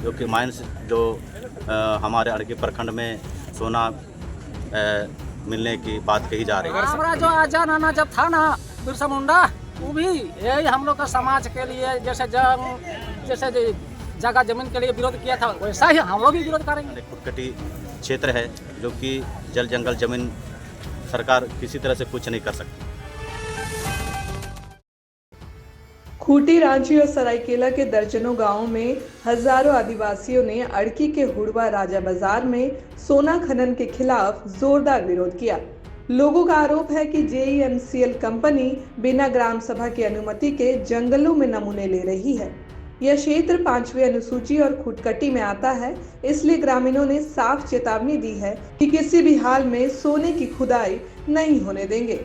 जो कि माइंस जो हमारे अड़की प्रखंड में सोना मिलने की बात कही जा रही है। हमारा जो आजा नाना जब था ना बिरसा मुंडा, वो भी यही हम लोग का समाज के लिए जैसे जगह जमीन के लिए विरोध किया था, वैसा ही हम लोग भी विरोध करेंगे। खुदकटी क्षेत्र है जो कि जल जंगल जमीन सरकार किसी तरह से कुछ नहीं कर सकती। खूंटी, रांची और सरायकेला के दर्जनों गांवों में हजारों आदिवासियों ने अड़की के हुड़वा राजा बाजार में सोना खनन के खिलाफ जोरदार विरोध किया। लोगों का आरोप है कि जेईएमसीएल कंपनी बिना ग्राम सभा की अनुमति के जंगलों में नमूने ले रही है। यह क्षेत्र 5वीं अनुसूची और खुटकटी में आता है, इसलिए ग्रामीणों ने साफ चेतावनी दी है कि किसी भी हाल में सोने की खुदाई नहीं होने देंगे।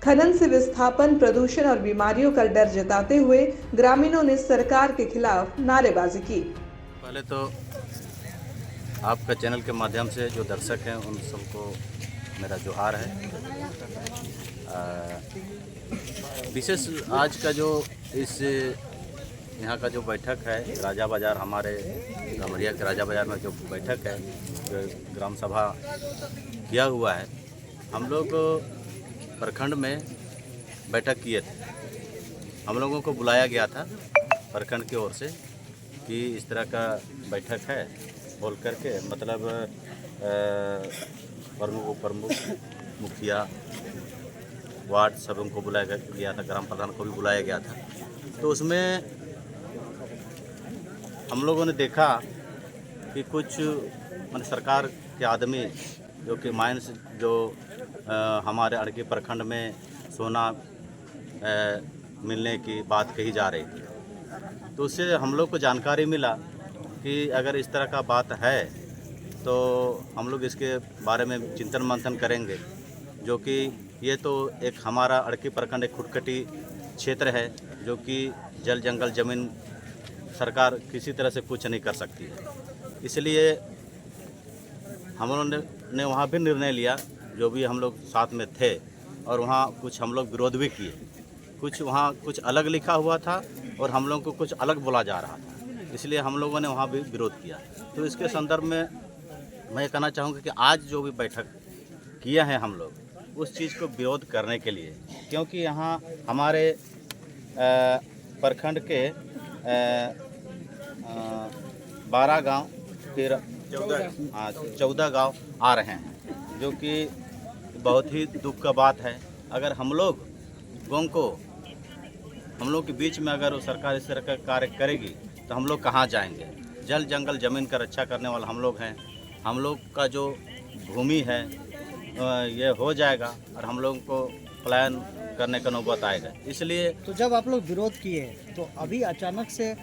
खनन से विस्थापन, प्रदूषण और बीमारियों का डर जताते हुए ग्रामीणों ने सरकार के खिलाफ नारेबाजी की। पहले तो आपका चैनल के माध्यम से जो दर्शक हैं उन सबको मेरा जोहार है। विशेष आज का जो इस यहाँ का जो बैठक है राजा बाजार, हमारे गमरिया के राजा बाजार में जो बैठक है, जो ग्राम सभा किया हुआ है, हम लोग प्रखंड में बैठक किए थे। हम लोगों को बुलाया गया था प्रखंड की ओर से कि इस तरह का बैठक है बोल करके, मतलब प्रमुख मुखिया वार्ड सब उनको बुलाया गया था, ग्राम प्रधान को भी बुलाया गया था। तो उसमें हम लोगों ने देखा कि कुछ सरकार के आदमी जो कि माइंस जो हमारे अड़की प्रखंड में सोना मिलने की बात कही जा रही थी, तो उससे हम लोग को जानकारी मिला कि अगर इस तरह का बात है तो हम लोग इसके बारे में चिंतन मंथन करेंगे। जो कि ये तो एक हमारा अड़की प्रखंड एक खुटकटी क्षेत्र है जो कि जल जंगल जमीन सरकार किसी तरह से कुछ नहीं कर सकती है। इसलिए हम लोगों ने वहाँ भी निर्णय लिया, जो भी हम लोग साथ में थे, और वहाँ कुछ हम लोग विरोध भी किए। कुछ वहाँ कुछ अलग लिखा हुआ था और हम लोगों को कुछ अलग बोला जा रहा था, इसलिए हम लोगों ने वहाँ भी विरोध किया। तो इसके संदर्भ में मैं ये कहना चाहूँगा कि आज जो भी बैठक किया है हम लोग उस चीज़ को विरोध करने के लिए, क्योंकि यहाँ हमारे प्रखंड के 12 गांव फिर 14 गांव आ रहे हैं, जो कि बहुत ही दुख का बात है। अगर हम लोग के बीच में अगर सरकार इस तरह का कार्य करेगी तो हम लोग कहाँ जाएंगे। जल जंगल ज़मीन का रक्षा करने वाला हम लोग हैं। हम लोग का जो भूमि है ये हो जाएगा और हम लोगों को प्लान करने का नौबत आएगा। इसलिए तो जब आप लोग विरोध किए तो अभी अचानक से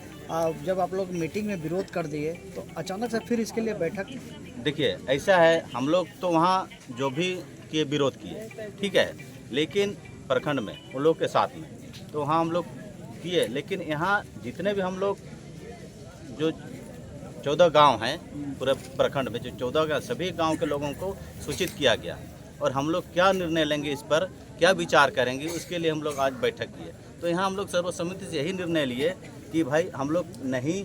जब आप लोग मीटिंग में विरोध कर दिए तो अचानक से फिर इसके लिए बैठक, देखिए ऐसा है, हम लोग तो वहाँ जो भी किए विरोध किए, ठीक है, लेकिन प्रखंड में उन लोग के साथ में तो वहाँ हम लोग किए, लेकिन यहाँ जितने भी हम लोग जो 14 गांव हैं पूरे प्रखंड में, जो 14 गाँव सभी गांव के लोगों को सूचित किया गया और हम लोग क्या निर्णय लेंगे, इस पर क्या विचार करेंगे, उसके लिए हम लोग आज बैठक किए। तो यहाँ हम लोग सर्वसम्मति से यही निर्णय लिए कि भाई हम लोग नहीं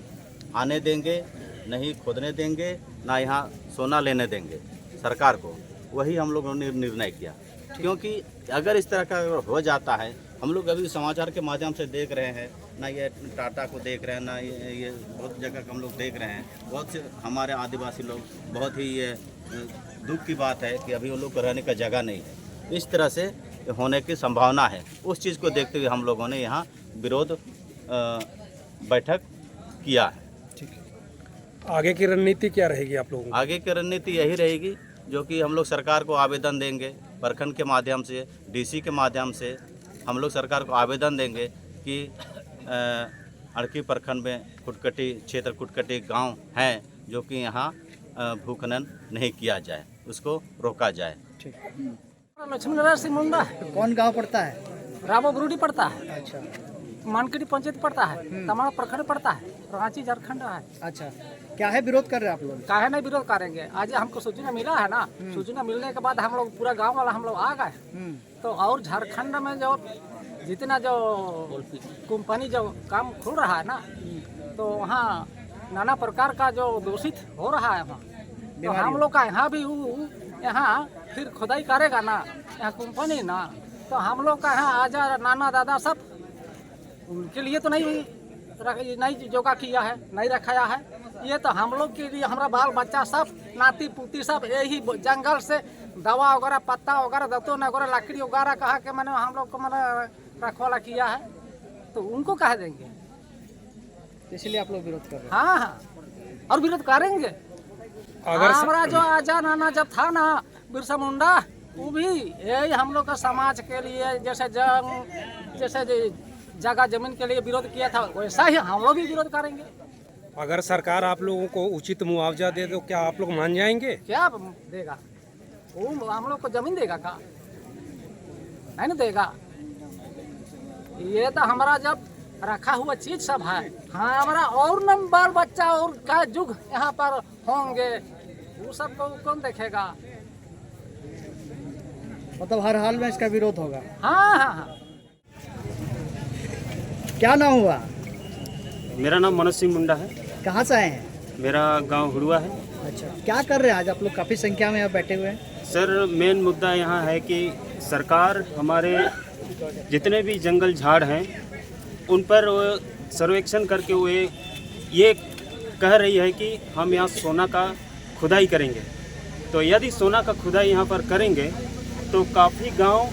आने देंगे, नहीं खोदने देंगे, ना यहाँ सोना लेने देंगे सरकार को। वही हम लोगों ने निर्णय किया, क्योंकि अगर इस तरह का हो जाता है, हम लोग अभी समाचार के माध्यम से देख रहे हैं ना, ये टाटा को देख रहे हैं ना, ये बहुत जगह हम लोग देख रहे हैं। बहुत से हमारे आदिवासी लोग, बहुत ही ये दुख की बात है कि अभी उन लोग को रहने का जगह नहीं है। इस तरह से होने की संभावना है। उस चीज़ को देखते हुए हम लोगों ने यहाँ विरोध बैठक किया है। ठीक है, आगे की रणनीति क्या रहेगी आप लोगों की? आगे की रणनीति यही रहेगी जो कि हम लोग सरकार को आवेदन देंगे, प्रखंड के माध्यम से, डीसी के माध्यम से हम लोग सरकार को आवेदन देंगे कि अड़की प्रखंड में खुटकटी क्षेत्र, खुटकटी गांव हैं जो कि यहाँ भूखनन नहीं किया जाए, उसको रोका जाए। ठीक। लक्ष्मी नारायण सिंह मुंडा, कौन गांव पड़ता है? राबो गुरुडी पड़ता है, अच्छा, मानकड़ी पंचायत पड़ता है, तमाम प्रखंड पड़ता है, रांची झारखंड है। अच्छा, क्या है विरोध कर रहे हैं आप लोग? काहे नहीं विरोध करेंगे? आज हमको सूचना मिला है ना, सूचना मिलने के बाद हम लोग पूरा गांव वाला हम लोग आ गए। तो और झारखंड में जो जितना जो कंपनी जो काम खुल रहा है ना, तो वहाँ नाना प्रकार का जो दूषित हो रहा है वहाँ, तो हम लोग का यहाँ भी यहाँ फिर खुदाई करेगा ना यहाँ कंपनी ना, तो हम लोग का यहाँ आजा नाना दादा सब उनके लिए तो नहीं जोगा किया है, नहीं रखाया है। ये तो हम लोग के लिए, हमारा बाल बच्चा सब नाती पुती सब यही जंगल से दवा वगैरह पत्ता वगैरह दतोन वगैरह लकड़ी वगैरह कहा के मैंने हम लोग को मैंने रखवाला किया है, तो उनको कह देंगे। इसलिए आप लोग विरोध कर रहे हैं? हाँ हाँ, और विरोध करेंगे। अगर हमारा जो आजा नाना जब था ना बिरसा मुंडा, वो भी यही हम लोग का समाज के लिए जैसे जगह जमीन के लिए विरोध किया था, वैसा ही हम लोग भी विरोध करेंगे। अगर सरकार आप लोगों को उचित मुआवजा दे तो क्या आप लोग मान जाएंगे? क्या देगा वो? हम लोग को जमीन देगा का? नहीं ना देगा। ये तो हमारा जब रखा हुआ चीज सब है, हमारा और न बाल बच्चा और क्या युग यहाँ पर होंगे, वो सब को कौन देखेगा? मतलब हर हाल में इसका विरोध होगा? हाँ हाँ हाँ। क्या नाम हुआ? मेरा नाम मनोज सिंह मुंडा है। कहाँ से आए हैं? मेरा गांव हुड़ुआ है। अच्छा, क्या कर रहे हैं आज आप लोग? काफ़ी संख्या में यहाँ बैठे हुए हैं। सर, मेन मुद्दा यहाँ है कि सरकार हमारे जितने भी जंगल झाड़ हैं उन पर सर्वेक्षण करके वो ये कह रही है कि हम यहाँ सोना का खुदाई करेंगे। तो यदि सोना का खुदाई यहाँ पर करेंगे तो काफ़ी गांव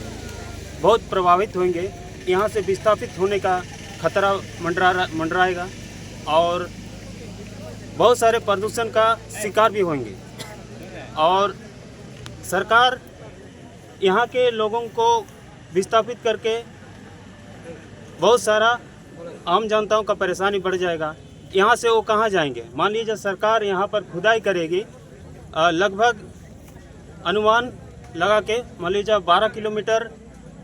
बहुत प्रभावित होंगे, यहाँ से विस्थापित होने का खतरा मंडराएगा और बहुत सारे प्रदूषण का शिकार भी होंगे। और सरकार यहाँ के लोगों को विस्थापित करके बहुत सारा आम जनताओं का परेशानी बढ़ जाएगा। यहाँ से वो कहाँ जाएंगे? मान लीजिए सरकार यहाँ पर खुदाई करेगी, लगभग अनुमान लगा के मान लीजिए 12 किलोमीटर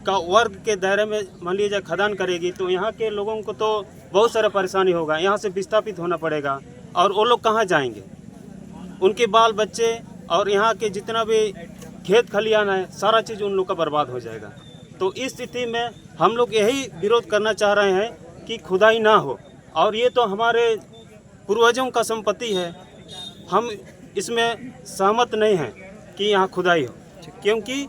का वर्ग के दायरे में मान लीजिए खदान करेगी, तो यहाँ के लोगों को तो बहुत सारा परेशानी होगा, यहाँ से विस्थापित होना पड़ेगा। और वो लोग कहाँ जाएंगे? उनके बाल बच्चे और यहाँ के जितना भी खेत खलियान है, सारा चीज़ उन लोग का बर्बाद हो जाएगा। तो इस स्थिति में हम लोग यही विरोध करना चाह रहे हैं कि खुदाई ना हो। और ये तो हमारे पूर्वजों का संपत्ति है, हम इसमें सहमत नहीं हैं कि यहाँ खुदाई हो, क्योंकि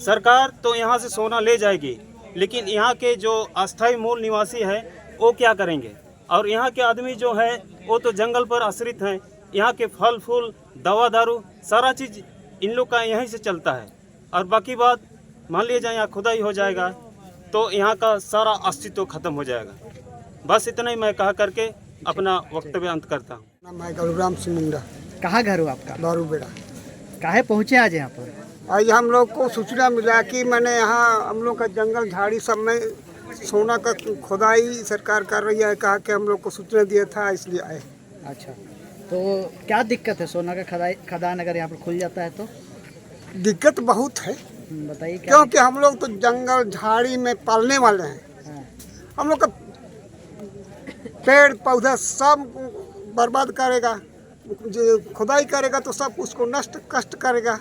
सरकार तो यहाँ से सोना ले जाएगी, लेकिन यहाँ के जो अस्थायी मूल निवासी है वो क्या करेंगे? और यहाँ के आदमी जो है वो तो जंगल पर आश्रित हैं, यहाँ के फल फूल दवा दारू सारा चीज़ इन लोग का यहीं से चलता है। और बाकी बात मान लीजिए यहाँ खुदाई हो जाएगा तो यहाँ का सारा अस्तित्व खत्म हो जाएगा। बस इतना ही मैं कहा करके अपना वक्तव्य अंत करता हूँ। नाम है गौराम सिंह मुंडा, कहाँ घर हो आपका? बारू बेड़ा। काहे पहुँचे आज यहाँ पर? आज हम लोग को सूचना मिला कि मैंने यहाँ हम लोग का जंगल झाड़ी सब में सोना का खुदाई सरकार कर रही है, कहा कि हम लोग को सूचना दिया था, इसलिए आए। अच्छा, तो क्या दिक्कत है सोना का खदान अगर यहाँ पर खुल जाता है तो? दिक्कत बहुत है, बताइए क्या? क्योंकि हम लोग तो जंगल झाड़ी में पालने वाले हैं। हाँ। हम लोग का पेड़ पौधा सब बर्बाद करेगा, जो खुदाई करेगा तो सब उसको नष्ट कष्ट करेगा।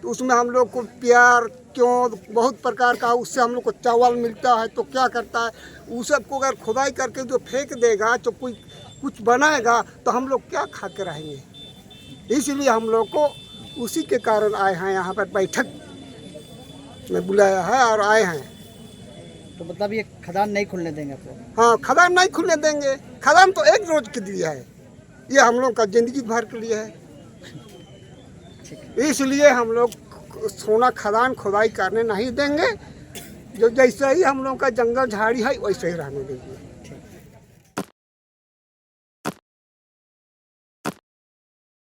तो उसमें हम लोग को प्यार क्यों बहुत प्रकार का, उससे हम लोग को चावल मिलता है, तो क्या करता है उस सब को अगर खुदाई करके जो फेंक देगा तो कोई कुछ बनाएगा तो हम लोग क्या खा के रहेंगे। इसलिए हम लोग को उसी के कारण आए हैं, यहाँ पर बैठक में बुलाया है और आए हैं। तो मतलब ये खदान नहीं खुलने देंगे आप लोग? हाँ, खदान नहीं खुलने देंगे। खदान तो एक रोज के लिए है, ये हम लोग का जिंदगी भर के लिए है। इसलिए हम लोग सोना खदान खुदाई करने नहीं देंगे, जो जैसे ही हम लोग का जंगल झाड़ी है वैसे ही रहने देंगे।